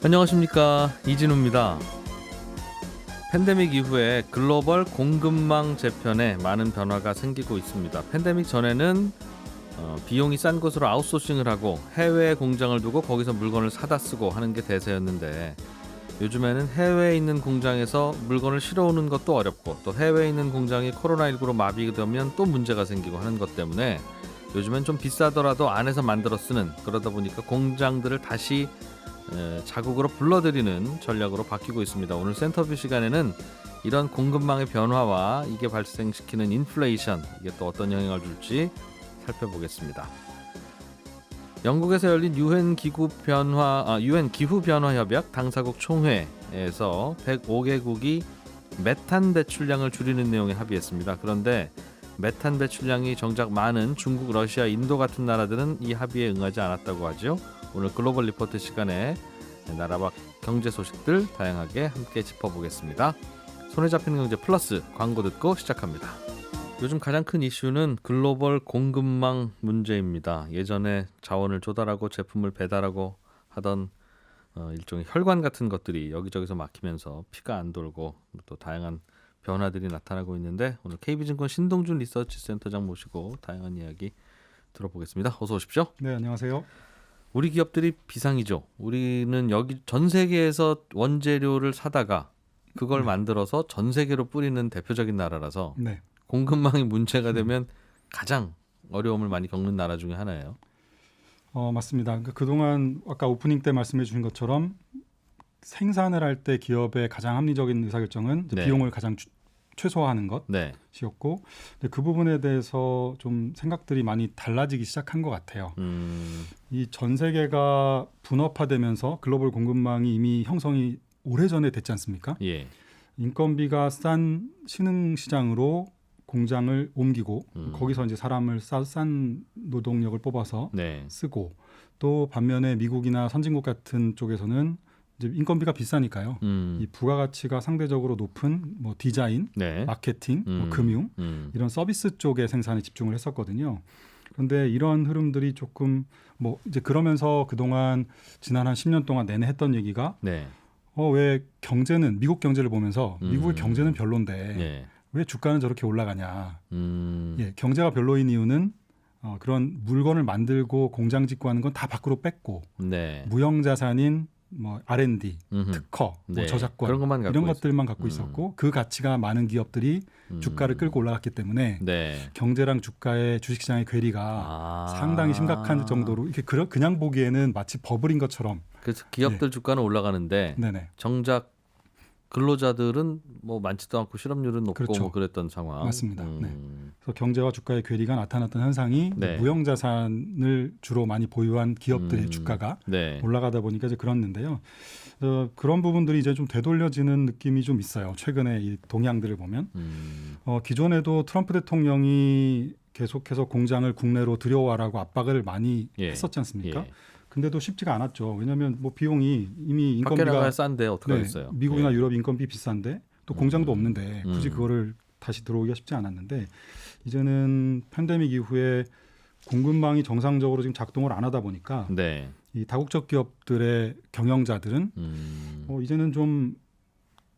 안녕하십니까, 이진우입니다. 팬데믹 이후에 글로벌 공급망 재편에 많은 변화가 생기고 있습니다. 팬데믹 전에는 비용이 싼 곳으로 아웃소싱을 하고 해외에 공장을 두고 거기서 물건을 사다 쓰고 하는 게 대세였는데, 요즘에는 해외에 있는 공장에서 물건을 실어오는 것도 어렵고, 또 해외에 있는 공장이 코로나19로 마비되면 또 문제가 생기고 하는 것 때문에 요즘엔 좀 비싸더라도 안에서 만들어 쓰는, 그러다 보니까 공장들을 다시 자국으로 불러들이는 전략으로 바뀌고 있습니다. 오늘 센터뷰 시간에는 이런 공급망의 변화와 이게 발생시키는 인플레이션, 이게 또 어떤 영향을 줄지 살펴보겠습니다. 영국에서 열린 유엔 기후 변화 협약 당사국 총회에서 105개국이 메탄 배출량을 줄이는 내용에 합의했습니다. 그런데 메탄 배출량이 정작 많은 중국, 러시아, 인도 같은 나라들은 이 합의에 응하지 않았다고 하죠. 오늘 글로벌 리포트 시간에 나라 밖 경제 소식들 다양하게 함께 짚어보겠습니다. 손에 잡히는 경제 플러스 광고 듣고 시작합니다. 요즘 가장 큰 이슈는 글로벌 공급망 문제입니다. 예전에 자원을 조달하고 제품을 배달하고 하던 일종의 혈관 같은 것들이 여기저기서 막히면서 피가 안 돌고 또 다양한 변화들이 나타나고 있는데, 오늘 KB증권 신동준 리서치 센터장 모시고 다양한 이야기 들어보겠습니다. 어서 오십시오. 네, 안녕하세요. 우리 기업들이 비상이죠. 우리는 여기 전 세계에서 원재료를 사다가 그걸 만들어서 전 세계로 뿌리는 대표적인 나라라서 공급망이 문제가 되면 가장 어려움을 많이 겪는 나라 중에 하나예요. 맞습니다. 그동안 아까 오프닝 때 말씀해 주신 것처럼 생산을 할 때 기업의 가장 합리적인 의사결정은 비용을 가장 최소화하는 것이었고, 근데 그 부분에 대해서 좀 생각들이 많이 달라지기 시작한 것 같아요. 이 전 세계가 분업화되면서 글로벌 공급망이 이미 형성이 오래전에 됐지 않습니까? 예. 인건비가 싼 신흥시장으로 공장을 옮기고 거기서 이제 사람을 싼 노동력을 뽑아서 쓰고, 또 반면에 미국이나 선진국 같은 쪽에서는 이제 인건비가 비싸니까요. 이 부가가치가 상대적으로 높은 뭐 디자인, 마케팅, 금융 이런 서비스 쪽의 생산에 집중을 했었거든요. 그런데 이런 흐름들이 조금 뭐 이제 그러면서 그동안 지난 한 10년 동안 내내 했던 얘기가 왜 경제는 미국 경제를 보면서 미국의 경제는 별론데 왜 주가는 저렇게 올라가냐. 경제가 별로인 이유는 그런 물건을 만들고 공장 짓고 하는 건 다 밖으로 뺐고 무형자산인 뭐 R&D, 특허, 뭐 저작권 이런 것들만 갖고 있었고, 그 가치가 많은 기업들이 주가를 끌고 올라갔기 때문에 경제랑 주가의 주식시장의 괴리가 상당히 심각한 정도로 이렇게 그냥 보기에는 마치 버블인 것처럼. 그래서 기업들 주가는 올라가는데 정작 근로자들은 뭐 많지도 않고 실업률은 높고 뭐 그랬던 상황. 맞습니다. 그래서 경제와 주가의 괴리가 나타났던 현상이 무형자산을 주로 많이 보유한 기업들의 주가가 올라가다 보니까 이제 그렇는데요. 그런 부분들이 이제 좀 되돌려지는 느낌이 좀 있어요. 최근에 이 동향들을 보면 기존에도 트럼프 대통령이 계속해서 공장을 국내로 들여와라고 압박을 많이 했었지 않습니까? 근데도 쉽지가 않았죠. 왜냐하면 뭐 비용이 이미 인건비가 싼데 어떻게 하겠어요? 미국이나 유럽 인건비 비싼데 또 공장도 없는데 굳이 그거를 다시 들어오기가 쉽지 않았는데, 이제는 팬데믹 이후에 공급망이 정상적으로 지금 작동을 안 하다 보니까 이 다국적 기업들의 경영자들은 이제는 좀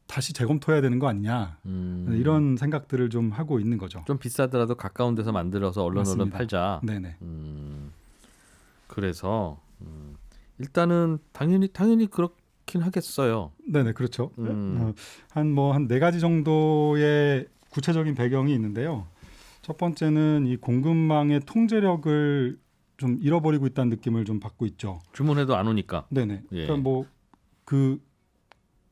다시 재검토해야 되는 거 아니냐, 이런 생각들을 좀 하고 있는 거죠. 좀 비싸더라도 가까운 데서 만들어서 얼른 팔자. 그래서 일단은 당연히 그렇긴 하겠어요. 네네, 그렇죠. 한 네 가지 정도의 구체적인 배경이 있는데요. 첫 번째는 이 공급망의 통제력을 좀 잃어버리고 있다는 느낌을 좀 받고 있죠. 주문해도 안 오니까. 그러니까 뭐 그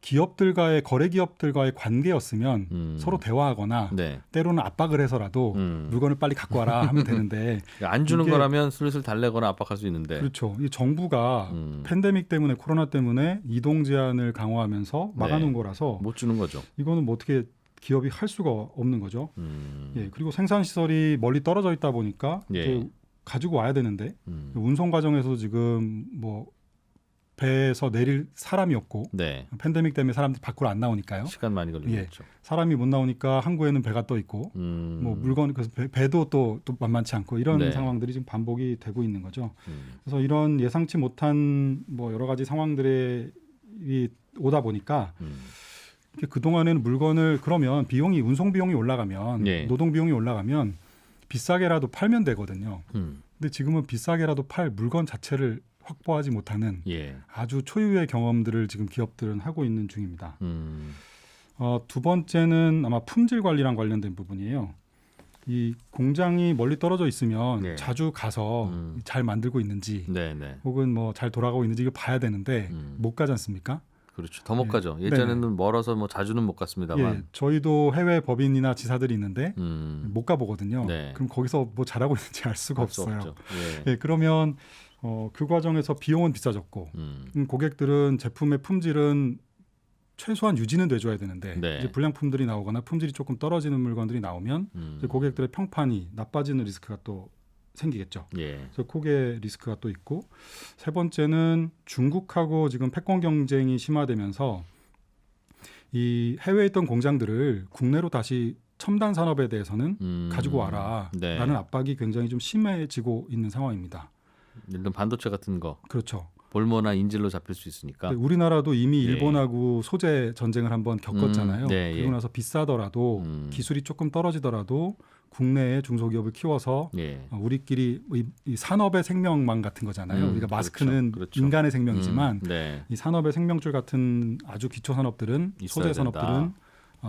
기업들과의 거래 기업들과의 관계였으면 서로 대화하거나 때로는 압박을 해서라도 물건을 빨리 갖고 와라 하면 되는데 안 주는 거라면 슬슬 달래거나 압박할 수 있는데. 그렇죠. 이 정부가 팬데믹 때문에, 코로나 때문에 이동 제한을 강화하면서 막아놓은 거라서 못 주는 거죠. 이거는 뭐 어떻게 기업이 할 수가 없는 거죠. 그리고 생산 시설이 멀리 떨어져 있다 보니까 가지고 와야 되는데 운송 과정에서 지금 뭐 배에서 내릴 사람이 없고 팬데믹 때문에 사람들이 밖으로 안 나오니까요. 시간 많이 걸리겠죠. 사람이 못 나오니까 항구에는 배가 떠 있고 뭐 물건, 그래서 배도 또 만만치 않고 이런 상황들이 지금 반복이 되고 있는 거죠. 그래서 이런 예상치 못한 뭐 여러 가지 상황들에 이 오다 보니까 그 동안에는 물건을 그러면 비용이 운송 비용이 올라가면 예. 노동 비용이 올라가면 비싸게라도 팔면 되거든요. 근데 지금은 비싸게라도 팔 물건 자체를 확보하지 못하는 예. 아주 초유의 경험들을 지금 기업들은 하고 있는 중입니다. 두 번째는 아마 품질 관리랑 관련된 부분이에요. 이 공장이 멀리 떨어져 있으면 네. 자주 가서 잘 만들고 있는지 네네. 혹은 뭐 잘 돌아가고 있는지 이거 봐야 되는데 못 가지 않습니까? 그렇죠. 더 못 예. 가죠. 예전에는 멀어서 뭐 자주는 못 갔습니다만. 예, 저희도 해외 법인이나 지사들이 있는데 못 가보거든요. 네. 그럼 거기서 뭐 잘하고 있는지 알 수가 알 수 없어요. 없죠. 예. 예, 그러면 그 과정에서 비용은 비싸졌고 고객들은 제품의 품질은 최소한 유지는 돼줘야 되는데 네. 이제 불량품들이 나오거나 품질이 조금 떨어지는 물건들이 나오면 이제 고객들의 평판이 나빠지는 리스크가 또 생기겠죠. 예. 그래서 그게 리스크가 또 있고 세 번째는 중국하고 지금 패권 경쟁이 심화되면서 이 해외에 있던 공장들을 국내로 다시 첨단 산업에 대해서는 가지고 와라라는 네. 압박이 굉장히 좀 심해지고 있는 상황입니다. 예를 들면 반도체 같은 거 그렇죠. 볼모나 인질로 잡힐 수 있으니까. 근데 우리나라도 이미 예. 일본하고 소재 전쟁을 한번 겪었잖아요. 네, 그리고 예. 나서 비싸더라도 기술이 조금 떨어지더라도 국내에 중소기업을 키워서 예. 우리끼리 이 산업의 생명망 같은 거잖아요. 우리가 마스크는 그렇죠. 인간의 생명이지만 네. 이 산업의 생명줄 같은 아주 기초 산업들은 있어야 소재 산업들은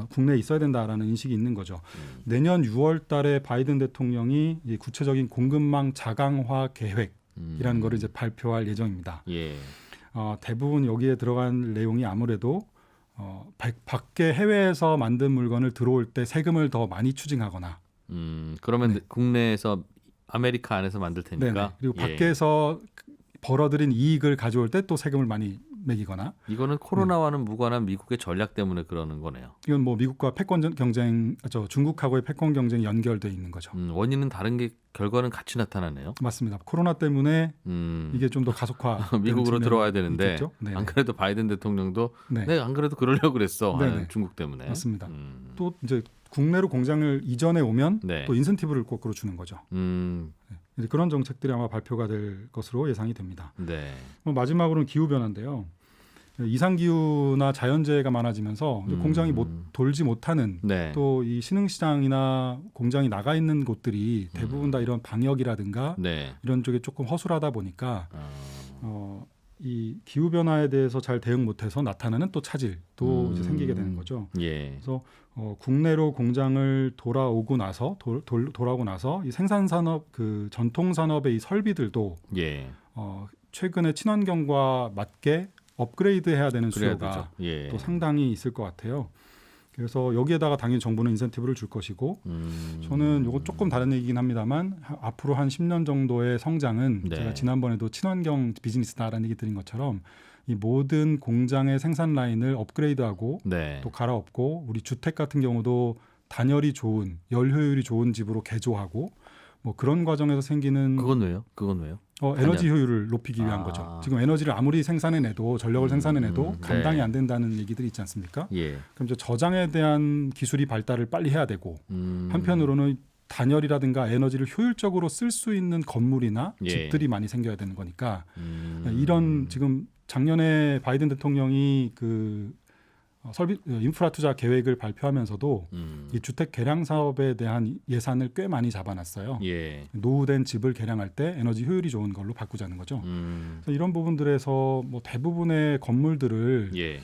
국내에 있어야 된다라는 인식이 있는 거죠. 내년 6월 달에 바이든 대통령이 이 구체적인 공급망 자강화 계획이라는 거를 이제 발표할 예정입니다. 예. 대부분 여기에 들어간 내용이 아무래도 밖에 해외에서 만든 물건을 들어올 때 세금을 더 많이 추징하거나 그러면 네. 국내에서 아메리카 안에서 만들 테니까. 네네. 그리고 예. 밖에서 벌어들인 이익을 가져올 때 또 세금을 많이 매기거나 이거는 코로나와는 무관한 미국의 전략 때문에 그러는 거네요. 이건 뭐 미국과 패권 경쟁, 중국하고의 패권 경쟁이 연결돼 있는 거죠. 원인은 다른 게 결과는 같이 나타나네요. 맞습니다. 코로나 때문에 이게 좀 더 가속화 미국으로 들어와야 되는데 네네. 안 그래도 바이든 대통령도 네. 네, 안 그래도 그러려고 그랬어 하는 네네. 중국 때문에. 맞습니다. 또 이제 국내로 공장을 이전해 오면 네. 또 인센티브를 거꾸로 주는 거죠. 이제 그런 정책들이 아마 발표가 될 것으로 예상이 됩니다. 네. 마지막으로는 기후 변화인데요. 이상 기후나 자연재해가 많아지면서 공장이 돌지 못하는 네. 또 이 신흥시장이나 공장이 나가 있는 곳들이 대부분 다 이런 방역이라든가 네. 이런 쪽에 조금 허술하다 보니까 이 기후 변화에 대해서 잘 대응 못해서 나타나는 또 차질도 이제 생기게 되는 거죠. 예. 그래서 국내로 공장을 돌아오고 나서 돌아오고 나서 이 생산 산업 그 전통 산업의 이 설비들도 예. 최근에 친환경과 맞게 업그레이드해야 되는 그래야 수요가 되죠. 예. 또 상당히 있을 것 같아요. 그래서 여기에다가 당연히 정부는 인센티브를 줄 것이고 저는 이건 조금 다른 얘기긴 합니다만 앞으로 한 10년 정도의 성장은 네. 제가 지난번에도 친환경 비즈니스다라는 얘기 드린 것처럼 이 모든 공장의 생산 라인을 업그레이드하고 네. 또 갈아엎고 우리 주택 같은 경우도 단열이 좋은 열 효율이 좋은 집으로 개조하고 뭐 그런 과정에서 생기는 그건 왜요? 그건 왜요? 에너지 효율을 높이기 위한 거죠. 지금 에너지를 아무리 생산해내도 전력을 생산해내도 감당이 네. 안 된다는 얘기들이 있지 않습니까? 예. 그럼 이제 저장에 대한 기술이 발달을 빨리 해야 되고 한편으로는 단열이라든가 에너지를 효율적으로 쓸 수 있는 건물이나 예. 집들이 많이 생겨야 되는 거니까 이런 지금 작년에 바이든 대통령이 그 설비 인프라 투자 계획을 발표하면서도 이 주택 개량 사업에 대한 예산을 꽤 많이 잡아놨어요. 예. 노후된 집을 개량할 때 에너지 효율이 좋은 걸로 바꾸자는 거죠. 그래서 이런 부분들에서 뭐 대부분의 건물들을 예.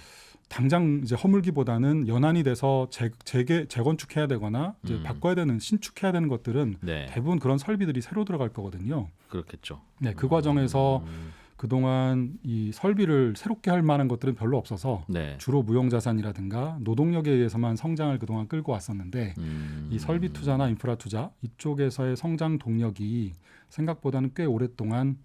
당장 이제 허물기보다는 연한이 돼서 재건축해야 되거나 이제 바꿔야 되는 신축해야 되는 것들은 네. 대부분 그런 설비들이 새로 들어갈 거거든요. 그렇겠죠. 네, 그 과정에서 그동안 이 설비를 새롭게 할 만한 것들은 별로 없어서 네. 주로 무형자산이라든가 노동력에 의해서만 성장을 그동안 끌고 왔었는데 이 설비 투자나 인프라 투자 이쪽에서의 성장 동력이 생각보다는 꽤 오랫동안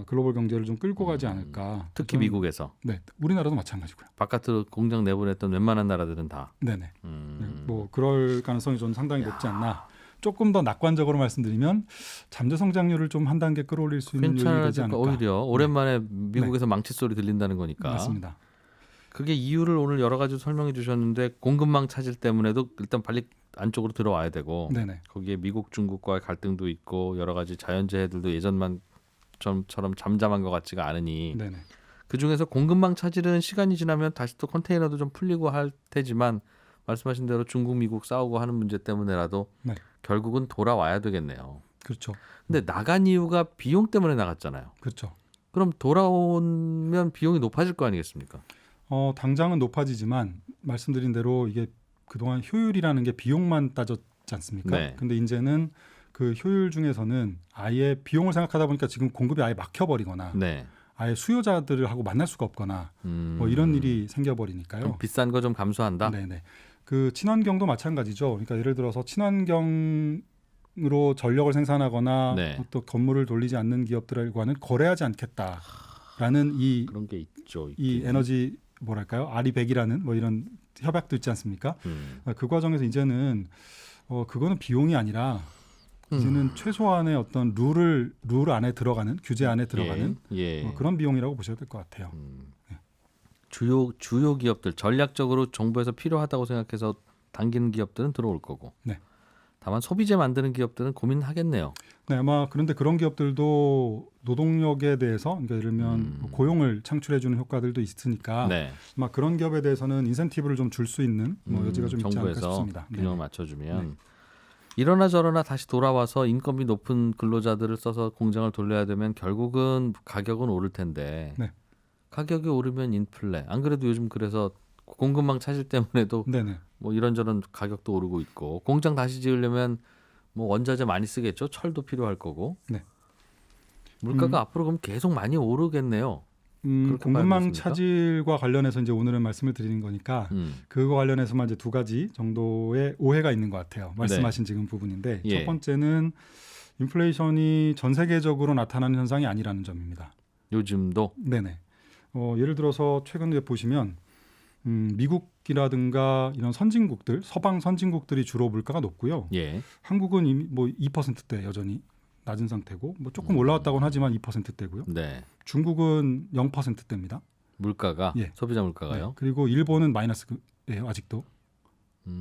글로벌 경제를 좀 끌고 가지 않을까. 특히 미국에서. 네, 우리나라도 마찬가지고요. 바깥으로 공장 내보냈던 웬만한 나라들은 다. 네네. 네, 뭐 그럴 가능성이 저는 상당히 높지 않나. 조금 더 낙관적으로 말씀드리면 잠재 성장률을 좀 한 단계 끌어올릴 수 있는 요인이 되지 괜찮아질까? 않을까. 오히려 오랜만에 미국에서 망치 소리 들린다는 거니까. 맞습니다. 그게 이유를 오늘 여러 가지 설명해 주셨는데 공급망 차질 때문에도 일단 빨리 안쪽으로 들어와야 되고 네네. 거기에 미국 중국과의 갈등도 있고 여러 가지 자연재해들도 예전만처럼 잠잠한 것 같지가 않으니 네네. 그 중에서 공급망 차질은 시간이 지나면 다시 또 컨테이너도 좀 풀리고 할 테지만 말씀하신 대로 중국, 미국 싸우고 하는 문제 때문에라도 네. 결국은 돌아와야 되겠네요. 그렇죠. 근데 나간 이유가 비용 때문에 나갔잖아요. 그렇죠. 그럼 돌아오면 비용이 높아질 거 아니겠습니까? 당장은 높아지지만 말씀드린 대로 이게 그동안 효율이라는 게 비용만 따졌지 않습니까? 네. 근데 이제는 그 효율 중에서는 아예 비용을 생각하다 보니까 지금 공급이 아예 막혀버리거나 네. 아예 수요자들을 하고 만날 수가 없거나 뭐 이런 일이 생겨버리니까요. 비싼 거 좀 감수한다. 네네. 그 친환경도 마찬가지죠. 그러니까 예를 들어서 친환경으로 전력을 생산하거나 네. 또 건물을 돌리지 않는 기업들과는 거래하지 않겠다라는 그런 게 있죠. 이 에너지 뭐랄까요? 아리백이라는 뭐 이런 협약도 있지 않습니까? 그 과정에서 이제는 그거는 비용이 아니라 이제는 최소한의 어떤 룰 안에 들어가는 규제 안에 들어가는 그런 비용이라고 보셔야 될 것 같아요. 네. 주요 기업들 전략적으로 정부에서 필요하다고 생각해서 당기는 기업들은 들어올 거고. 네. 다만 소비재 만드는 기업들은 고민하겠네요. 네, 아마 그런데 그런 기업들도 노동력에 대해서 그러니까 예를 들면 고용을 창출해주는 효과들도 있으니까 네. 아마 그런 기업에 대해서는 인센티브를 좀 줄 수 있는 여지가 좀 있지 않을까 싶습니다. 균형을 맞춰주면 이러나 저러나 다시 돌아와서 인건비 높은 근로자들을 써서 공장을 돌려야 되면 결국은 가격은 오를 텐데 네. 가격이 오르면 인플레. 안 그래도 요즘 그래서 공급망 차질 때문에도 네네. 뭐 이런저런 가격도 오르고 있고 공장 다시 지으려면 뭐 원자재 많이 쓰겠죠. 철도 필요할 거고. 네. 물가가 앞으로 그럼 계속 많이 오르겠네요. 공급망 차질과 관련해서 이제 오늘은 말씀을 드리는 거니까 그거 관련해서만 이제 두 가지 정도의 오해가 있는 것 같아요. 말씀하신 지금 부분인데 첫 번째는 인플레이션이 전 세계적으로 나타나는 현상이 아니라는 점입니다. 요즘도? 네네. 예를 들어서 최근에 보시면 미국이라든가 이런 선진국들, 서방 선진국들이 주로 물가가 높고요. 한국은 이미 뭐 2%대 여전히 낮은 상태고 뭐 조금 올라왔다고는 하지만 2%대고요. 네. 중국은 0%대입니다. 물가가 소비자 물가가요. 네. 그리고 일본은 마이너스예요. 아직도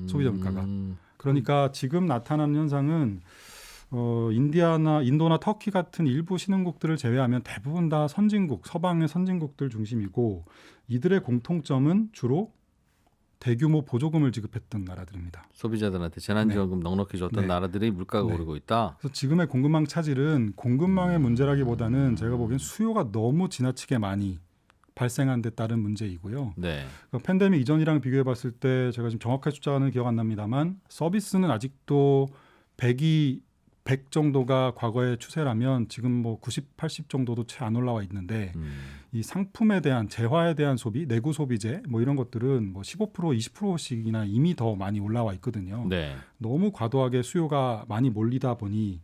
소비자 물가가. 그러니까 지금 나타나는 현상은 인도나 터키 같은 일부 신흥국들을 제외하면 대부분 다 선진국, 서방의 선진국들 중심이고 이들의 공통점은 주로 대규모 보조금을 지급했던 나라들입니다. 소비자들한테 재난지원금 넉넉히 줬던 나라들이 물가가 오르고 있다. 그래서 지금의 공급망 차질은 공급망의 문제라기보다는 제가 보기엔 수요가 너무 지나치게 많이 발생한 데 따른 문제이고요. 그러니까 팬데믹 이전이랑 비교해 봤을 때 제가 지금 정확한 숫자는 기억 안 납니다만 서비스는 아직도 100 정도가 과거의 추세라면 지금 뭐 90, 80 정도도 채 안 올라와 있는데 이 상품에 대한 재화에 대한 소비, 내구 소비재 뭐 이런 것들은 뭐 15%, 20%씩이나 이미 더 많이 올라와 있거든요. 너무 과도하게 수요가 많이 몰리다 보니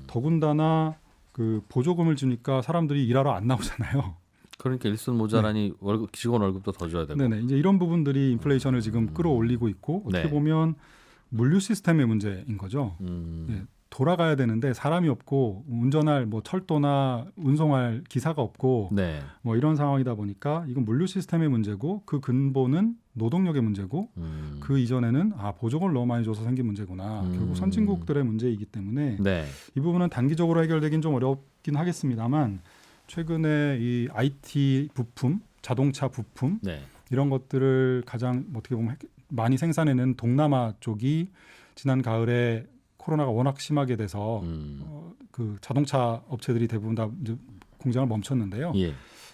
더군다나 그 보조금을 주니까 사람들이 일하러 안 나오잖아요. 그러니까 일손 모자라니 직원 월급도 더 줘야 되고. 네네. 이제 이런 부분들이 인플레이션을 지금 끌어올리고 있고 어떻게 보면 물류 시스템의 문제인 거죠. 돌아가야 되는데 사람이 없고 운전할 뭐 철도나 운송할 기사가 없고 뭐 이런 상황이다 보니까 이건 물류 시스템의 문제고 그 근본은 노동력의 문제고 그 이전에는 보조금을 너무 많이 줘서 생긴 문제구나. 결국 선진국들의 문제이기 때문에 이 부분은 단기적으로 해결되긴 좀 어렵긴 하겠습니다만 최근에 이 IT 부품, 자동차 부품 이런 것들을 가장 어떻게 보면 많이 생산해낸 동남아 쪽이 지난 가을에 코로나가 워낙 심하게 돼서 그 자동차 업체들이 대부분 다 이제 공장을 멈췄는데요.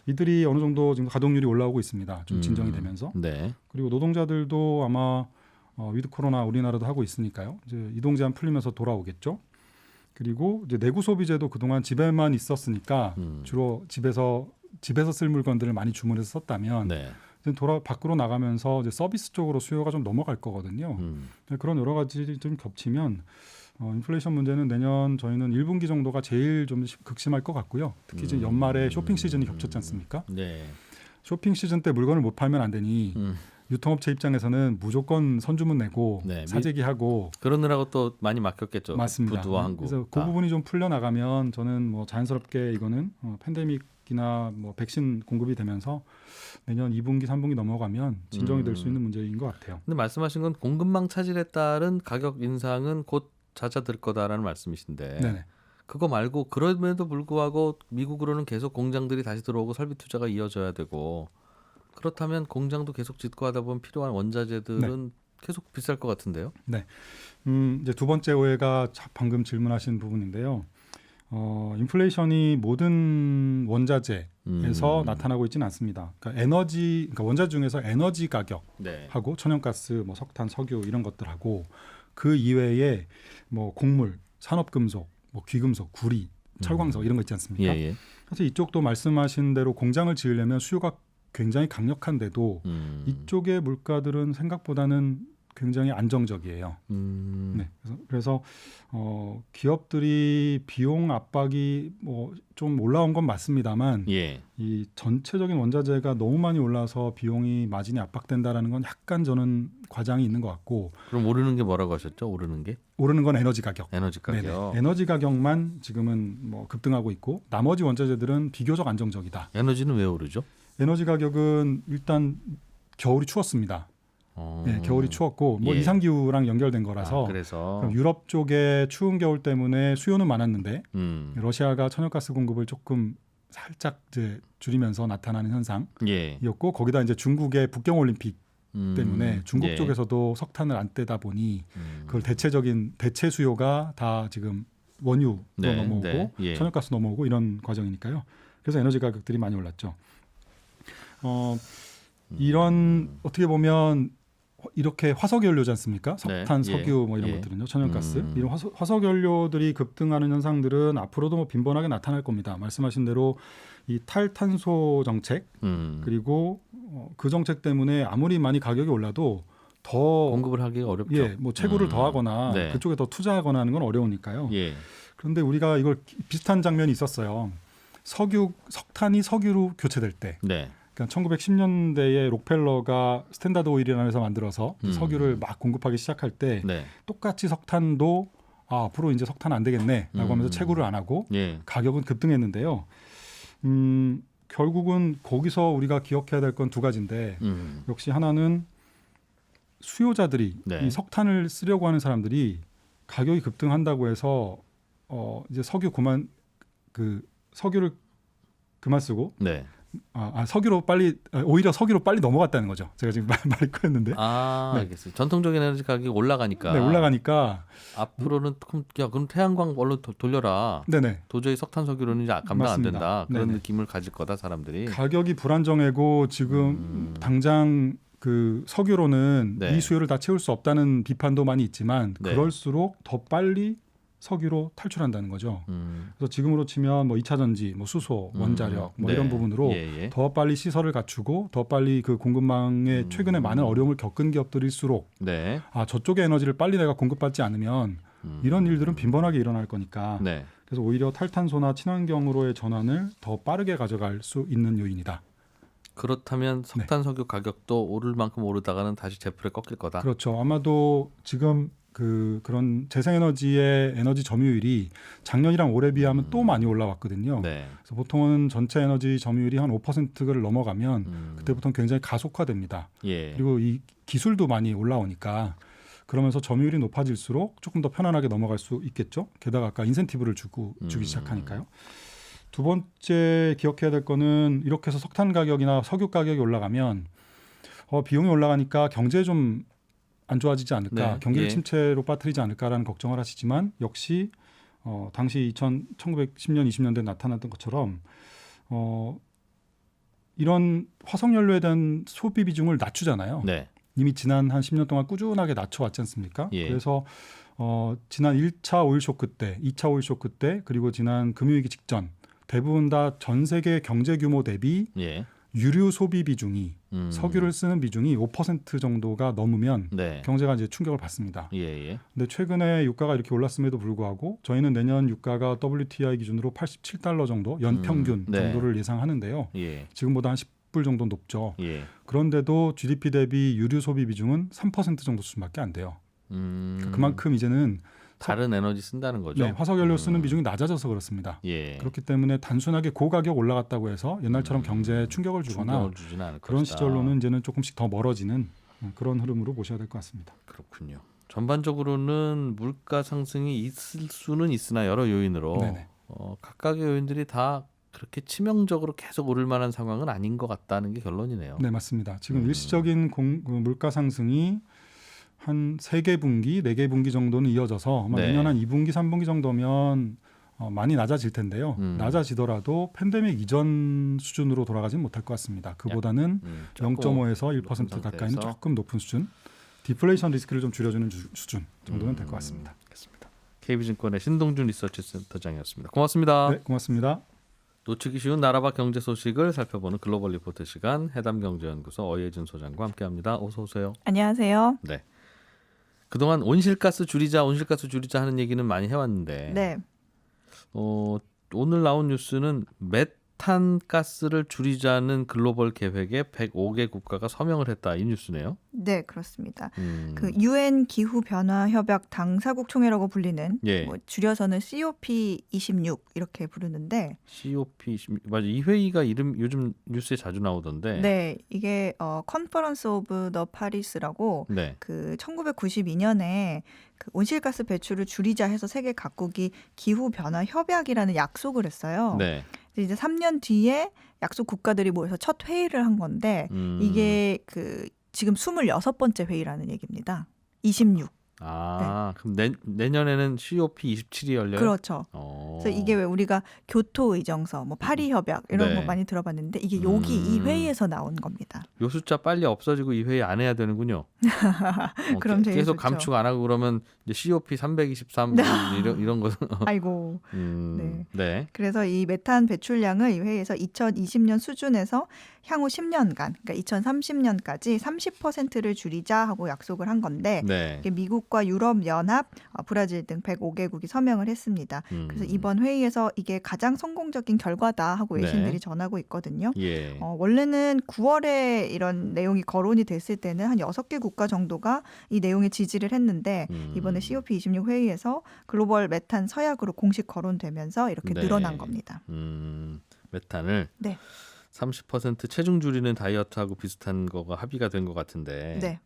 이들이 어느 정도 지금 가동률이 올라오고 있습니다. 좀 진정이 되면서. 그리고 노동자들도 아마 위드 코로나 우리나라도 하고 있으니까요. 이제 이동 제한 풀리면서 돌아오겠죠. 그리고 이제 내구 소비재도 그동안 집에만 있었으니까 주로 집에서 쓸 물건들을 많이 주문해서 썼다면 이제 밖으로 나가면서 이제 서비스 쪽으로 수요가 좀 넘어갈 거거든요. 그런 여러 가지 좀 겹치면 인플레이션 문제는 내년 저희는 1분기 정도가 제일 좀 극심할 것 같고요. 특히 이제 연말에 쇼핑 시즌이 겹쳤지 않습니까? 쇼핑 시즌 때 물건을 못 팔면 안 되니 유통업체 입장에서는 무조건 선주문 내고 사재기하고 그러느라고 또 많이 막혔겠죠. 맞습니다. 부두와 한국. 그래서 그 부분이 좀 풀려 나가면 저는 뭐 자연스럽게 이거는 팬데믹이나 뭐 백신 공급이 되면서 내년 2분기, 3분기 넘어가면 진정이 될 수 있는 문제인 것 같아요. 근데 말씀하신 건 공급망 차질에 따른 가격 인상은 곧 잦아들 거다라는 말씀이신데 그거 말고 그럼에도 불구하고 미국으로는 계속 공장들이 다시 들어오고 설비 투자가 이어져야 되고 그렇다면 공장도 계속 짓고 하다 보면 필요한 원자재들은 계속 비쌀 것 같은데요. 네. 이제 두 번째 오해가 방금 질문하신 부분인데요. 인플레이션이 모든 원자재에서 나타나고 있지는 않습니다. 그러니까 그러니까 원자재 중에서 에너지 가격하고 천연가스, 뭐 석탄, 석유 이런 것들하고 그 이외에 뭐 곡물, 산업금속, 뭐 귀금속, 구리, 철광석 이런 거 있지 않습니까? 사실 이쪽도 말씀하신 대로 공장을 지으려면 수요가 굉장히 강력한데도 이쪽의 물가들은 생각보다는 굉장히 안정적이에요. 네, 그래서 기업들이 비용 압박이 뭐 좀 올라온 건 맞습니다만 이 전체적인 원자재가 너무 많이 올라서 비용이 마진이 압박된다라는 건 약간 저는 과장이 있는 것 같고. 그럼 오르는 게 뭐라고 하셨죠? 오르는 건 에너지 가격. 에너지 가격. 네네. 에너지 가격만 지금은 뭐 급등하고 있고 나머지 원자재들은 비교적 안정적이다. 에너지는 왜 오르죠? 에너지 가격은 일단 겨울이 추웠습니다. 네, 겨울이 추웠고 뭐 이상기후랑 연결된 거라서 그래서 유럽 쪽에 추운 겨울 때문에 수요는 많았는데 러시아가 천연가스 공급을 조금 살짝 이제 줄이면서 나타나는 현상이었고 거기다 이제 중국의 북경 올림픽 때문에 중국 쪽에서도 석탄을 안 떼다 보니 그걸 대체 수요가 다 지금 원유로 넘어오고 천연가스 넘어오고 이런 과정이니까요. 그래서 에너지 가격들이 많이 올랐죠. 이런 어떻게 보면 이렇게 화석연료지 않습니까? 석탄, 석유 뭐 이런 것들은요. 천연가스. 이런 화석연료들이 급등하는 현상들은 앞으로도 뭐 빈번하게 나타날 겁니다. 말씀하신 대로 이 탈탄소 정책 그리고 그 정책 때문에 아무리 많이 가격이 올라도 더 공급을 하기가 어렵죠. 뭐 채굴을 더 하거나 그쪽에 더 투자하거나 하는 건 어려우니까요. 그런데 우리가 이걸 비슷한 장면이 있었어요. 석탄이 석유로 교체될 때. 그러니까 1910년대에 록펠러가 스탠다드 오일이라는 회사 만들어서 석유를 막 공급하기 시작할 때 똑같이 석탄도 앞으로 이제 석탄 안 되겠네라고 하면서 채굴을 안 하고 가격은 급등했는데요. 결국은 거기서 우리가 기억해야 될 건 두 가지인데 역시 하나는 수요자들이 이 석탄을 쓰려고 하는 사람들이 가격이 급등한다고 해서 이제 석유를 그만 쓰고 석유로 오히려 석유로 빨리 넘어갔다는 거죠. 제가 지금 말이 꼬였는데. 알겠어요. 전통적인 에너지 가격이 올라가니까. 올라가니까 앞으로는 그럼 태양광 원로 돌려라. 도저히 석탄 석유로는 이제 감당 안 된다. 그런 느낌을 가질 거다 사람들이. 가격이 불안정하고 지금 당장 그 석유로는 이 수요를 다 채울 수 없다는 비판도 많이 있지만 그럴수록 더 빨리 석유로 탈출한다는 거죠. 그래서 지금으로 치면 뭐 2차 전지, 뭐 수소, 원자력 뭐 이런 부분으로 더 빨리 시설을 갖추고 더 빨리 그 공급망에 최근에 많은 어려움을 겪은 기업들일수록 저쪽의 에너지를 빨리 내가 공급받지 않으면 이런 일들은 빈번하게 일어날 거니까 그래서 오히려 탈탄소나 친환경으로의 전환을 더 빠르게 가져갈 수 있는 요인이다. 그렇다면 석탄 석유 가격도 오를 만큼 오르다가는 다시 재풀에 꺾일 거다. 그렇죠. 아마도 지금 그런 재생에너지의 에너지 점유율이 작년이랑 올해 비하면 또 많이 올라왔거든요. 그래서 보통은 전체 에너지 점유율이 한 5%를 넘어가면 그때부터는 굉장히 가속화됩니다. 그리고 이 기술도 많이 올라오니까 그러면서 점유율이 높아질수록 조금 더 편안하게 넘어갈 수 있겠죠. 게다가 아까 인센티브를 주기 시작하니까요. 두 번째 기억해야 될 거는 이렇게 해서 석탄 가격이나 석유 가격이 올라가면 비용이 올라가니까 경제에 좀 안 좋아지지 않을까, 경기를 침체로 빠뜨리지 않을까라는 걱정을 하시지만 역시 당시 1910년, 20년대에 나타났던 것처럼 이런 화석연료에 대한 소비 비중을 낮추잖아요. 이미 지난 한 10년 동안 꾸준하게 낮춰왔지 않습니까? 그래서 지난 1차 오일 쇼크 때, 2차 오일 쇼크 때, 그리고 지난 금융위기 직전 대부분 다 전 세계 경제 규모 대비 유류 소비 비중이 석유를 쓰는 비중이 5% 정도가 넘으면 경제가 이제 충격을 받습니다. 근데 최근에 유가가 이렇게 올랐음에도 불구하고 저희는 내년 유가가 WTI 기준으로 $87 정도 연평균 정도를 예상하는데요. 지금보다 한 10불 정도 높죠. 그런데도 GDP 대비 유류 소비 비중은 3% 정도 수준밖에 안 돼요. 그만큼 이제는 다른 에너지 쓴다는 거죠. 화석연료 쓰는 비중이 낮아져서 그렇습니다. 그렇기 때문에 단순하게 고가격 올라갔다고 해서 옛날처럼 경제에 충격을 주거나 그런 시절로는 이제는 조금씩 더 멀어지는 그런 흐름으로 보셔야 될 것 같습니다. 그렇군요. 전반적으로는 물가 상승이 있을 수는 있으나 여러 요인으로 네네. 각각의 요인들이 다 그렇게 치명적으로 계속 오를 만한 상황은 아닌 것 같다는 게 결론이네요. 네, 맞습니다. 지금 일시적인 물가 상승이 한 3개 분기, 4개 분기 정도는 이어져서 아마 네. 내년 한 2분기, 3분기 정도면 많이 낮아질 텐데요. 낮아지더라도 팬데믹 이전 수준으로 돌아가지는 못할 것 같습니다. 그보다는 0.5에서 1% 가까이는 조금 높은 수준, 디플레이션 리스크를 좀 줄여주는 수준 정도는 될 것 같습니다. 알겠습니다. KB증권의 신동준 리서치센터장이었습니다. 고맙습니다. 네, 고맙습니다. 놓치기 쉬운 나라바 경제 소식을 살펴보는 글로벌 리포트 시간, 해담경제연구소 어예진 소장과 함께합니다. 어서 오세요. 안녕하세요. 네. 그동안 온실가스 줄이자 하는 얘기는 많이 해왔는데 네. 오늘 나온 뉴스는 메탄가스를 줄이자는 글로벌 계획에 105개 국가가 서명을 했다, 이 뉴스네요. 네, 그렇습니다. 그 UN 기후 변화 협약 당사국 총회라고 불리는 뭐 줄여서는 COP26 이렇게 부르는데 COP26 맞아, 이 회의가 이름 요즘 뉴스에 자주 나오던데. 네, 이게 컨퍼런스 오브 더 파리스라고 네. 그 1992년에 그 온실가스 배출을 줄이자 해서 세계 각국이 기후 변화 협약이라는 약속을 했어요. 네. 이제 3년 뒤에 약속 국가들이 모여서 첫 회의를 한 건데 이게 그 지금 26번째 회의라는 얘기입니다. 26. 아, 네. 그럼 내년에는 COP27이 열려요? 그렇죠. 그래서 이게 왜 우리가 교토 의정서, 뭐 파리 협약 이런 거 많이 들어봤는데 이게 여기 이 회의에서 나온 겁니다. 요 숫자 빨리 없어지고 이 회의 안 해야 되는군요. 그럼 제일 계속 좋죠. 감축 안 하고 그러면 이제 COP 323 이런 거. 아이고. 네. 네. 그래서 이 메탄 배출량을 이 회의에서 2020년 수준에서 향후 10년간, 그러니까 2030년까지 30%를 줄이자 하고 약속을 한 건데 네. 이게 미국과 유럽 연합, 브라질 등 105개국이 서명을 했습니다. 그래서 이번 회의에서 이게 가장 성공적인 결과다 하고 외신들이 네. 전하고 있거든요. 예. 원래는 9월에 이런 내용이 거론이 됐을 때는 한 6개 국가 정도가 이 내용에 지지를 했는데 이번에 COP26 회의에서 글로벌 메탄 서약으로 공식 거론되면서 이렇게 네. 늘어난 겁니다. 메탄을 네. 30% 체중 줄이는 다이어트하고 비슷한 거가 합의가 된 것 같은데 네.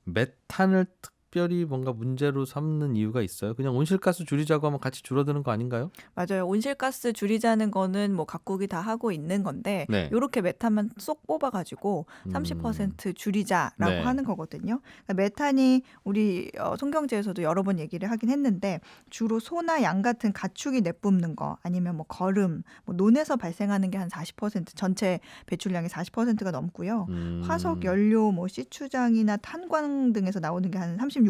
메탄을 특별히 뭔가 문제로 삼는 이유가 있어요? 그냥 온실가스 줄이자고 하면 같이 줄어드는 거 아닌가요? 맞아요. 온실가스 줄이자는 거는 뭐 각국이 다 하고 있는 건데 네. 이렇게 메탄만 쏙 뽑아가지고 30% 줄이자라고 네. 하는 거거든요. 그러니까 메탄이 우리 송경제에서도 여러 번 얘기를 하긴 했는데 주로 소나 양 같은 가축이 내뿜는 거 아니면 뭐 거름, 뭐 논에서 발생하는 게 한 40% 전체 배출량의 40%가 넘고요. 화석 연료, 뭐 시추장이나 탄광 등에서 나오는 게 한 36%.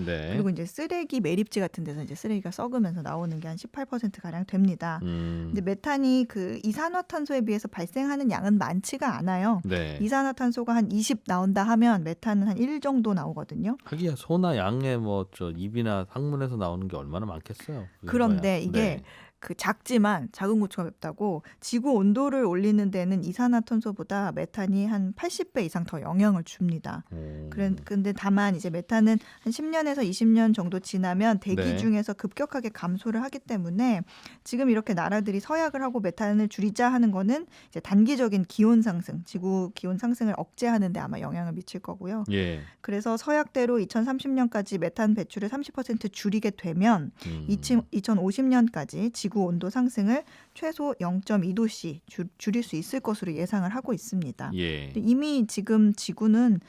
네. 그리고 이제 쓰레기 매립지 같은 데서 이제 쓰레기가 썩으면서 나오는 게 한 18% 가량 됩니다. 근데 메탄이 그 이산화탄소에 비해서 발생하는 양은 많지가 않아요. 네. 이산화탄소가 한 20 나온다 하면 메탄은 한 1 정도 나오거든요. 하기야 소나 양의 뭐 저 입이나 항문에서 나오는 게 얼마나 많겠어요. 그런데 이게 네. 그 작지만 작은 고추가 맵다고 지구 온도를 올리는 데는 이산화탄소보다 메탄이 한 80배 이상 더 영향을 줍니다. 근데 다만 이제 메탄은 한 10년에서 20년 정도 지나면 대기 네. 중에서 급격하게 감소를 하기 때문에 지금 이렇게 나라들이 서약을 하고 메탄을 줄이자 하는 거는 이제 단기적인 기온 상승, 지구 기온 상승을 억제하는 데 아마 영향을 미칠 거고요. 예. 그래서 서약대로 2030년까지 메탄 배출을 30% 줄이게 되면 2050년까지 지구 온도 상승을 최소 0.2도씨 줄일 수 있을 것으로 예상을 하고 있습니다. 예. 근데 이미 지금 지구는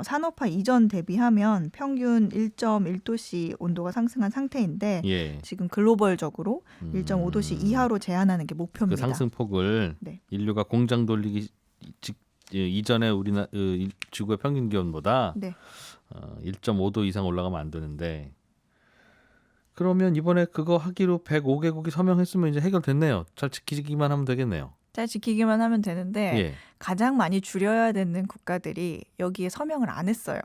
산업화 이전 대비하면 평균 1.1도씨 온도가 상승한 상태인데 예. 지금 글로벌적으로 1.5도씨 이하로 제한하는 게 그 목표입니다. 상승폭을 네. 인류가 공장 돌리기 이전에 우리나라 지구의 평균 기온보다 네. 1.5도 이상 올라가면 안 되는데 그러면 이번에 그거 하기로 105개국이 서명했으면 이제 해결됐네요. 잘 지키기만 하면 되겠네요. 잘 지키기만 하면 되는데 예. 가장 많이 줄여야 되는 국가들이 여기에 서명을 안 했어요.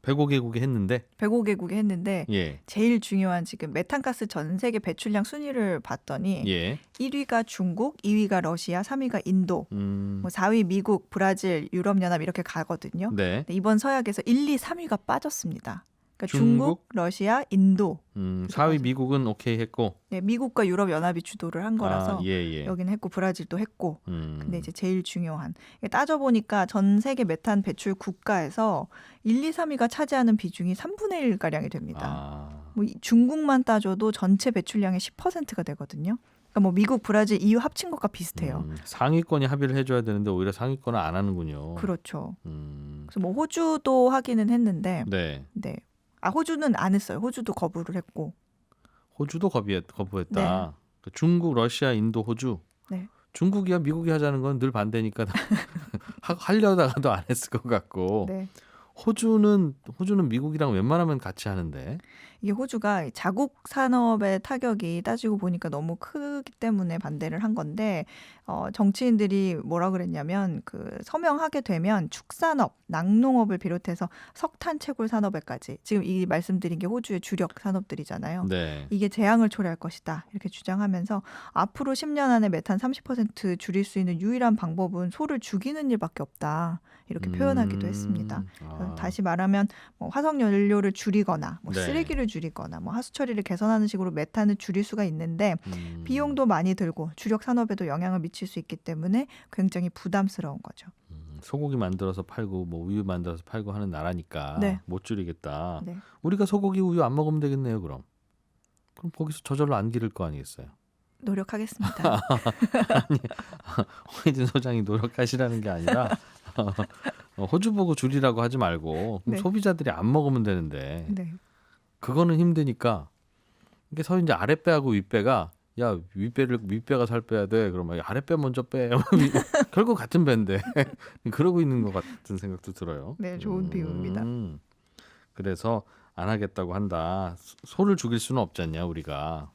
105개국이 했는데 105개국이 했는데 예. 제일 중요한 지금 메탄가스 전 세계 배출량 순위를 봤더니 예. 1위가 중국, 2위가 러시아, 3위가 인도, 뭐 4위 미국, 브라질, 유럽연합 이렇게 가거든요. 네. 근데 이번 서약에서 1, 2, 3위가 빠졌습니다. 그러니까 중국, 러시아, 인도. 4위 미국은 오케이 했고. 네, 미국과 유럽 연합이 주도를 한 거라서 예. 여기는 했고 브라질도 했고. 근데 이제 제일 중요한 따져 보니까 전 세계 메탄 배출 국가에서 1, 2, 3위가 차지하는 비중이 3분의 1 가량이 됩니다. 뭐 중국만 따져도 전체 배출량의 10%가 되거든요. 그러니까 뭐 미국, 브라질, EU 합친 것과 비슷해요. 상위권이 합의를 해줘야 되는데 오히려 상위권은 안 하는군요. 그렇죠. 그래서 뭐 호주도 하기는 했는데, 네. 호주는 안 했어요. 호주도 거부를 했고. 호주도 거부했다. 네. 중국, 러시아, 인도, 호주. 네. 중국이야 미국이 하자는 건 늘 반대니까 하려다가도 안 했을 것 같고. 네. 호주는 미국이랑 웬만하면 같이 하는데. 이게 호주가 자국 산업의 타격이 따지고 보니까 너무 크기 때문에 반대를 한 건데 정치인들이 뭐라 그랬냐면 그 서명하게 되면 축산업, 낙농업을 비롯해서 석탄 채굴 산업에까지 지금 이 말씀드린 게 호주의 주력 산업들이잖아요. 네. 이게 재앙을 초래할 것이다 이렇게 주장하면서 앞으로 10년 안에 메탄 30% 줄일 수 있는 유일한 방법은 소를 죽이는 일밖에 없다 이렇게 표현하기도 했습니다. 다시 말하면 뭐 화석 연료를 줄이거나 뭐 네. 쓰레기를 줄이거나 뭐 하수 처리를 개선하는 식으로 메탄을 줄일 수가 있는데 비용도 많이 들고 주력 산업에도 영향을 미칠 수 있기 때문에 굉장히 부담스러운 거죠. 소고기 만들어서 팔고 뭐 우유 만들어서 팔고 하는 나라니까 네. 못 줄이겠다. 네. 우리가 소고기 우유 안 먹으면 되겠네요. 그럼 거기서 저절로 안 기를 거 아니겠어요. 노력하겠습니다. 아니, 홍혜진 소장이 노력하시라는 게 아니라 호주 보고 줄이라고 하지 말고 그럼 네. 소비자들이 안 먹으면 되는데 네. 그거는 힘드니까 이게 서로 이제 아랫배하고 윗배가 야 윗배가 살 빼야 돼. 그러면 아랫배 먼저 빼. 결국 같은 배인데 그러고 있는 것 같은 생각도 들어요. 네, 좋은 비유입니다. 그래서 안 하겠다고 한다. 소를 죽일 수는 없지 않냐 우리가.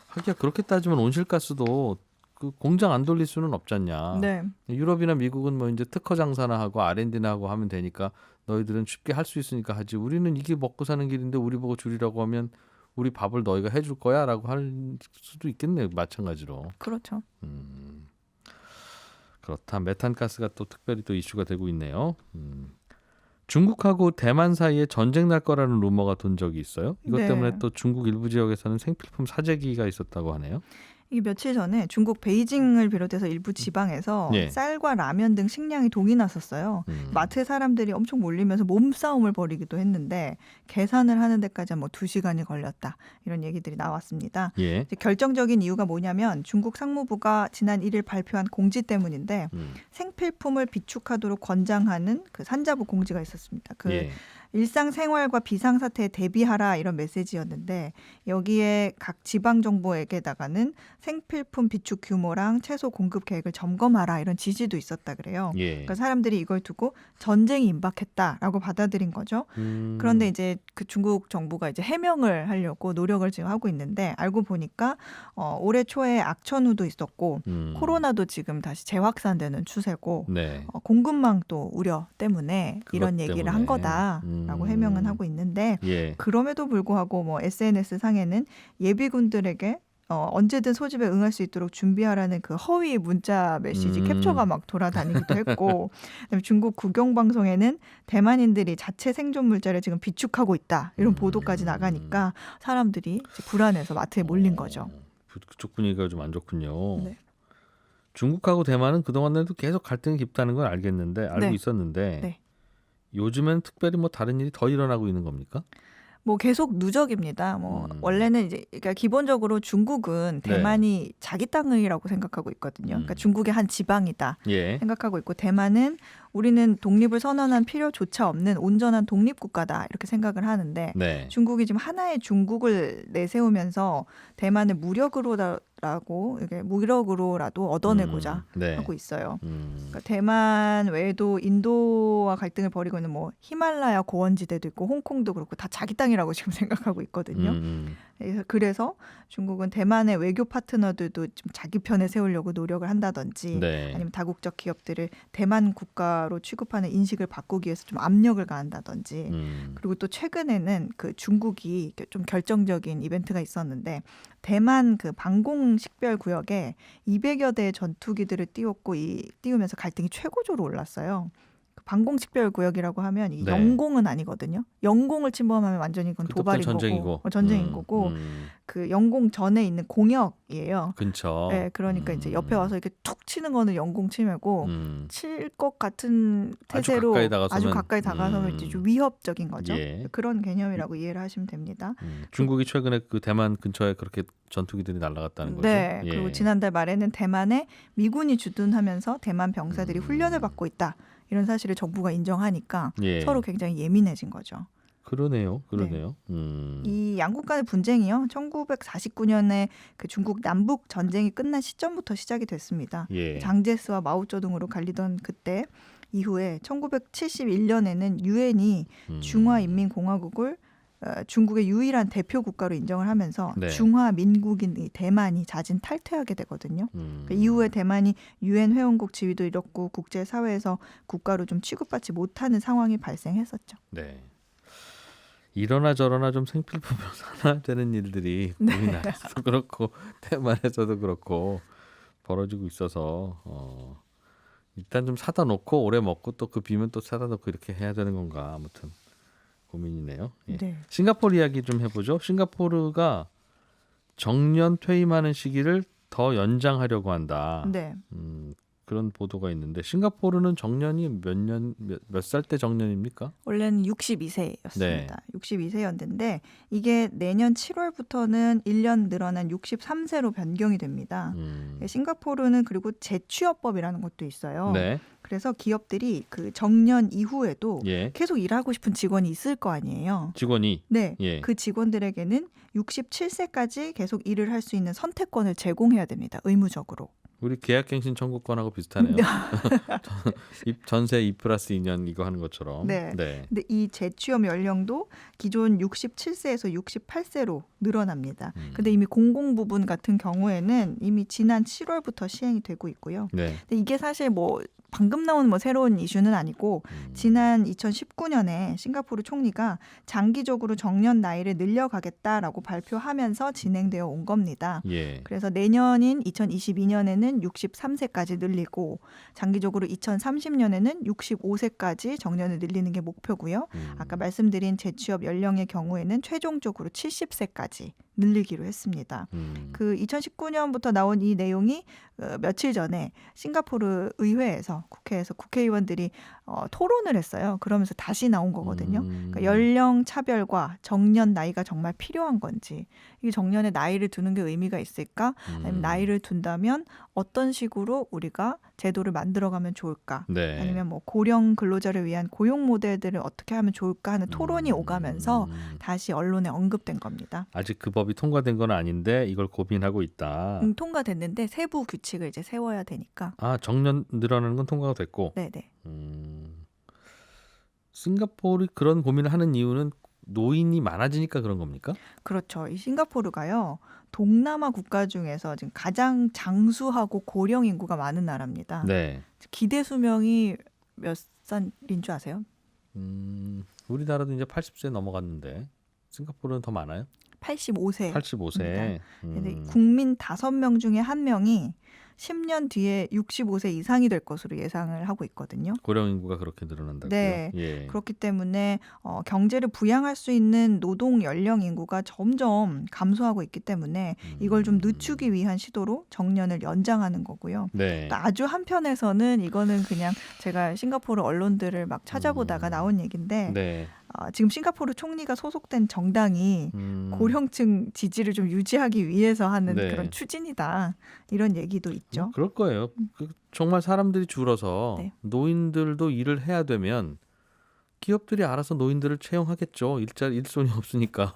하기야 그렇게 따지면 온실가스도 그 공장 안 돌릴 수는 없지 않냐. 네. 유럽이나 미국은 뭐 이제 특허 장사나 하고 R&D나 하고 하면 되니까 너희들은 쉽게 할 수 있으니까 하지. 우리는 이게 먹고 사는 길인데 우리 보고 줄이라고 하면 우리 밥을 너희가 해줄 거야라고 할 수도 있겠네요. 마찬가지로. 그렇죠. 그렇다. 메탄가스가 또 특별히 또 이슈가 되고 있네요. 중국하고 대만 사이에 전쟁 날 거라는 루머가 돈 적이 있어요. 이것 네. 때문에 또 중국 일부 지역에서는 생필품 사재기가 있었다고 하네요. 이 며칠 전에 중국 베이징을 비롯해서 일부 지방에서 예. 쌀과 라면 등 식량이 동이 났었어요. 마트에 사람들이 엄청 몰리면서 몸싸움을 벌이기도 했는데 계산을 하는 데까지 뭐 2시간이 걸렸다. 이런 얘기들이 나왔습니다. 예. 이제 결정적인 이유가 뭐냐면 중국 상무부가 지난 1일 발표한 공지 때문인데 생필품을 비축하도록 권장하는 그 산자부 공지가 있었습니다. 그 예. 일상생활과 비상사태에 대비하라 이런 메시지였는데 여기에 각 지방정부에게다가는 생필품 비축 규모랑 채소 공급 계획을 점검하라 이런 지시도 있었다 그래요. 예. 그러니까 사람들이 이걸 두고 전쟁이 임박했다라고 받아들인 거죠. 그런데 이제 그 중국 정부가 이제 해명을 하려고 노력을 지금 하고 있는데 알고 보니까 올해 초에 악천후도 있었고 코로나도 지금 다시 재확산되는 추세고 네. 공급망도 우려 때문에 이런 얘기를 때문에. 한 거다라고 해명은 하고 있는데 예. 그럼에도 불구하고 뭐 SNS 상에는 예비군들에게 언제든 소집에 응할 수 있도록 준비하라는 그 허위 문자 메시지 캡처가 막 돌아다니기도 했고 그다음에 중국 국영방송에는 대만인들이 자체 생존 물자를 지금 비축하고 있다 이런 보도까지 나가니까 사람들이 이제 불안해서 마트에 몰린 거죠. 그쪽 분위기가 좀 안 좋군요. 네. 중국하고 대만은 그동안에도 계속 갈등이 깊다는 건 알겠는데 알고 네. 있었는데 네. 요즘엔 특별히 뭐 다른 일이 더 일어나고 있는 겁니까? 뭐 계속 누적입니다. 뭐 원래는 이제 그러니까 기본적으로 중국은 네. 대만이 자기 땅이라고 생각하고 있거든요. 그러니까 중국의 한 지방이다 예. 생각하고 있고 대만은 우리는 독립을 선언한 필요조차 없는 온전한 독립국가다 이렇게 생각을 하는데 네. 중국이 지금 하나의 중국을 내세우면서 대만을 무력으로라도 얻어내고자 네. 하고 있어요. 그러니까 대만 외에도 인도와 갈등을 벌이고 있는 뭐 히말라야 고원지대도 있고 홍콩도 그렇고 다 자기 땅이라고 지금 생각하고 있거든요. 그래서 중국은 대만의 외교 파트너들도 좀 자기 편에 세우려고 노력을 한다든지 네. 아니면 다국적 기업들을 대만 국가로 취급하는 인식을 바꾸기 위해서 좀 압력을 가한다든지 그리고 또 최근에는 그 중국이 좀 결정적인 이벤트가 있었는데 대만 그 방공 식별 구역에 200여 대의 전투기들을 띄우면서 갈등이 최고조로 올랐어요. 방공식별구역이라고 하면 이 네. 영공은 아니거든요. 영공을 침범하면 완전히 그건 도발인 전쟁이고. 거고 전쟁인 거고 그 영공 전에 있는 공역이에요. 근처. 네, 그러니까 이제 옆에 와서 이렇게 툭 치는 거는 영공 침해고 칠 것 같은 태세로 아주 가까이 다가서면 이제 좀 위협적인 거죠. 예. 그런 개념이라고 이해를 하시면 됩니다. 중국이 최근에 그 대만 근처에 그렇게 전투기들이 날아갔다는 거죠. 네. 예. 그리고 지난달 말에는 대만에 미군이 주둔하면서 대만 병사들이 훈련을 받고 있다. 이런 사실을 정부가 인정하니까 예. 서로 굉장히 예민해진 거죠. 그러네요. 이 양국 간의 분쟁이요. 1949년에 그 중국 남북 전쟁이 끝난 시점부터 시작이 됐습니다. 예. 장제스와 마오쩌둥으로 갈리던 그때 이후에 1971년에는 유엔이 중화인민공화국을 중국의 유일한 대표 국가로 인정을 하면서 네. 중화민국인 이 대만이 자진 탈퇴하게 되거든요. 그 이후에 대만이 유엔 회원국 지위도 잃었고 국제사회에서 국가로 좀 취급받지 못하는 상황이 발생했었죠. 네. 이러나 저러나 좀 생필품으로 사놔야 되는 일들이 우리나라에서도 그렇고 대만에서도 그렇고 벌어지고 있어서 일단 좀 사다 놓고 오래 먹고 또 그 비면 또 사다 놓고 이렇게 해야 되는 건가 아무튼 고민이네요. 예. 네. 싱가포르 이야기 좀 해보죠. 싱가포르가 정년 퇴임하는 시기를 더 연장하려고 한다. 네. 그런 보도가 있는데 싱가포르는 정년이 몇 살 때 정년입니까? 원래는 62세였습니다. 네. 62세였는데 이게 내년 7월부터는 1년 늘어난 63세로 변경이 됩니다. 싱가포르는 그리고 재취업법이라는 것도 있어요. 네. 그래서 기업들이 그 정년 이후에도 예. 계속 일하고 싶은 직원이 있을 거 아니에요. 직원이. 네. 예. 그 직원들에게는 67세까지 계속 일을 할 수 있는 선택권을 제공해야 됩니다. 의무적으로. 우리 계약갱신 청구권하고 비슷하네요. 전세 2+2년 이거 하는 것처럼. 네. 근데 이 재취업 연령도 기존 67세에서 68세로 늘어납니다. 근데 이미 공공부문 같은 경우에는 이미 지난 7월부터 시행이 되고 있고요. 네. 근데 이게 사실 뭐 방금 나온 새로운 이슈는 아니고 지난 2019년에 싱가포르 총리가 장기적으로 정년 나이를 늘려가겠다라고 발표하면서 진행되어 온 겁니다. 예. 그래서 내년인 2022년에는 63세까지 늘리고 장기적으로 2030년에는 65세까지 정년을 늘리는 게 목표고요. 아까 말씀드린 재취업 연령의 경우에는 최종적으로 70세까지 늘리기로 했습니다. 그 2019년부터 나온 이 내용이 며칠 전에 싱가포르 의회에서 국회에서 국회의원들이 토론을 했어요. 그러면서 다시 나온 거거든요. 그러니까 연령 차별과 정년 나이가 정말 필요한 건지, 이 정년에 나이를 두는 게 의미가 있을까? 아니면 나이를 둔다면 어떤 식으로 우리가 제도를 만들어가면 좋을까? 네. 아니면 뭐 고령 근로자를 위한 고용 모델들을 어떻게 하면 좋을까 하는 토론이 오가면서 다시 언론에 언급된 겁니다. 아직 그 법이 통과된 건 아닌데 이걸 고민하고 있다. 통과됐는데 세부 규칙을 이제 세워야 되니까. 아, 정년 늘어나는 건 통과가 됐고. 네네. 싱가포르이 그런 고민을 하는 이유는 노인이 많아지니까 그런 겁니까? 그렇죠. 이 싱가포르가요. 동남아 국가 중에서 지금 가장 장수하고 고령 인구가 많은 나라입니다. 네. 기대 수명이 몇 살인 줄 아세요? 우리나라도 이제 80세 넘어갔는데 싱가포르는 더 많아요? 85세. 85세. 근데 국민 5명 중에 1명이 10년 뒤에 65세 이상이 될 것으로 예상을 하고 있거든요. 고령 인구가 그렇게 늘어난다고요? 네. 예. 그렇기 때문에 경제를 부양할 수 있는 노동 연령 인구가 점점 감소하고 있기 때문에 이걸 좀 늦추기 위한 시도로 정년을 연장하는 거고요. 네. 또 아주 한편에서는 이거는 그냥 제가 싱가포르 언론들을 막 찾아보다가 나온 얘기인데 네. 지금 싱가포르 총리가 소속된 정당이 고령층 지지를 좀 유지하기 위해서 하는 네. 그런 추진이다. 이런 얘기도 있죠. 그럴 거예요. 정말 사람들이 줄어서 네. 노인들도 일을 해야 되면 기업들이 알아서 노인들을 채용하겠죠. 일손이 없으니까.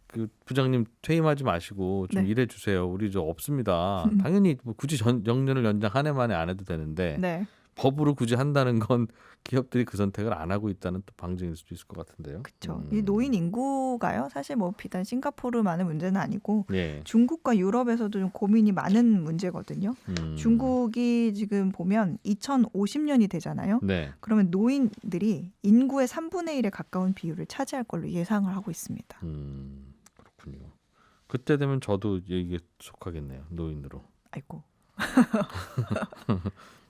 그 부장님 퇴임하지 마시고 좀 네. 일해 주세요. 우리 저 없습니다. 당연히 뭐 굳이 정년을 연장 한 해 만에 안 해도 되는데 네. 법으로 굳이 한다는 건 기업들이 그 선택을 안 하고 있다는 또 방증일 수도 있을 것 같은데요. 그렇죠. 이 노인 인구가요. 사실 뭐 비단 싱가포르만의 문제는 아니고 예. 중국과 유럽에서도 좀 고민이 많은 문제거든요. 중국이 지금 보면 2050년이 되잖아요. 네. 그러면 노인들이 인구의 3분의 1에 가까운 비율을 차지할 걸로 예상을 하고 있습니다. 그렇군요. 그때 되면 저도 이게 속하겠네요. 노인으로. 아이고.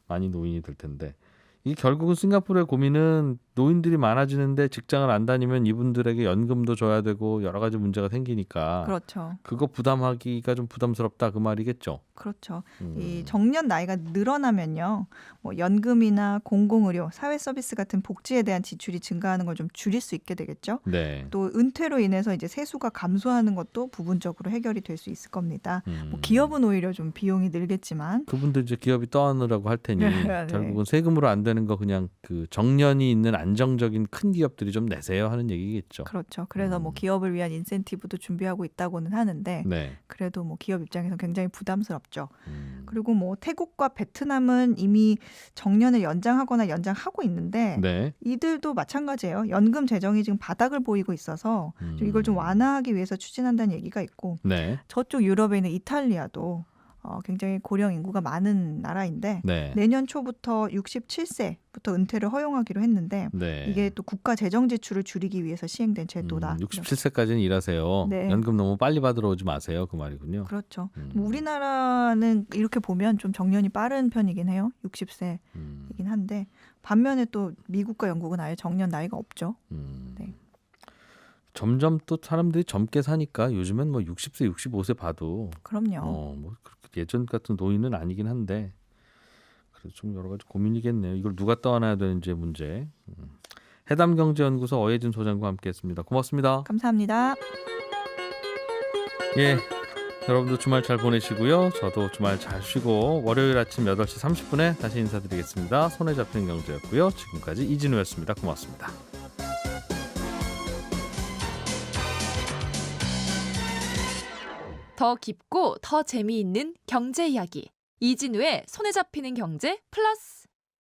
많이 노인이 될 텐데 이 결국은 싱가포르의 고민은 노인들이 많아지는데 직장을 안 다니면 이분들에게 연금도 줘야 되고 여러 가지 문제가 생기니까 그렇죠. 그거 부담하기가 좀 부담스럽다 그 말이겠죠. 그렇죠. 이 정년 나이가 늘어나면요, 뭐 연금이나 공공의료, 사회 서비스 같은 복지에 대한 지출이 증가하는 걸 좀 줄일 수 있게 되겠죠. 네. 또 은퇴로 인해서 이제 세수가 감소하는 것도 부분적으로 해결이 될 수 있을 겁니다. 뭐 기업은 오히려 좀 비용이 늘겠지만 그분들 이제 기업이 떠안으라고 할 테니 네. 결국은 세금으로 안 되는 거 그냥 그 정년이 있는 안정적인 큰 기업들이 좀 내세요 하는 얘기겠죠. 그렇죠. 그래서 뭐 기업을 위한 인센티브도 준비하고 있다고는 하는데 네. 그래도 뭐 기업 입장에서 굉장히 부담스럽죠. 그리고 뭐 태국과 베트남은 이미 정년을 연장하거나 연장하고 있는데 네. 이들도 마찬가지예요. 연금 재정이 지금 바닥을 보이고 있어서 좀 이걸 좀 완화하기 위해서 추진한다는 얘기가 있고 네. 저쪽 유럽에 있는 이탈리아도 굉장히 고령 인구가 많은 나라인데 네. 내년 초부터 67세부터 은퇴를 허용하기로 했는데 네. 이게 또 국가 재정 지출을 줄이기 위해서 시행된 제도다. 67세까지는 일하세요. 네. 연금 너무 빨리 받으러 오지 마세요. 그 말이군요. 그렇죠. 뭐 우리나라는 이렇게 보면 좀 정년이 빠른 편이긴 해요. 60세이긴 한데 반면에 또 미국과 영국은 아예 정년 나이가 없죠. 네. 점점 또 사람들이 젊게 사니까 요즘엔 뭐 60세, 65세 봐도 그럼요. 뭐 그렇게 예전 같은 노인은 아니긴 한데 그래도 좀 여러 가지 고민이겠네요. 이걸 누가 떠안아야 되는지 문제. 해담경제연구소 어예진 소장과 함께했습니다. 고맙습니다. 감사합니다. 예, 여러분도 주말 잘 보내시고요. 저도 주말 잘 쉬고 월요일 아침 8시 30분에 다시 인사드리겠습니다. 손에 잡히는 경제였고요. 지금까지 이진우였습니다. 고맙습니다. 더 깊고 더 재미있는 경제 이야기. 이진우의 손에 잡히는 경제 플러스.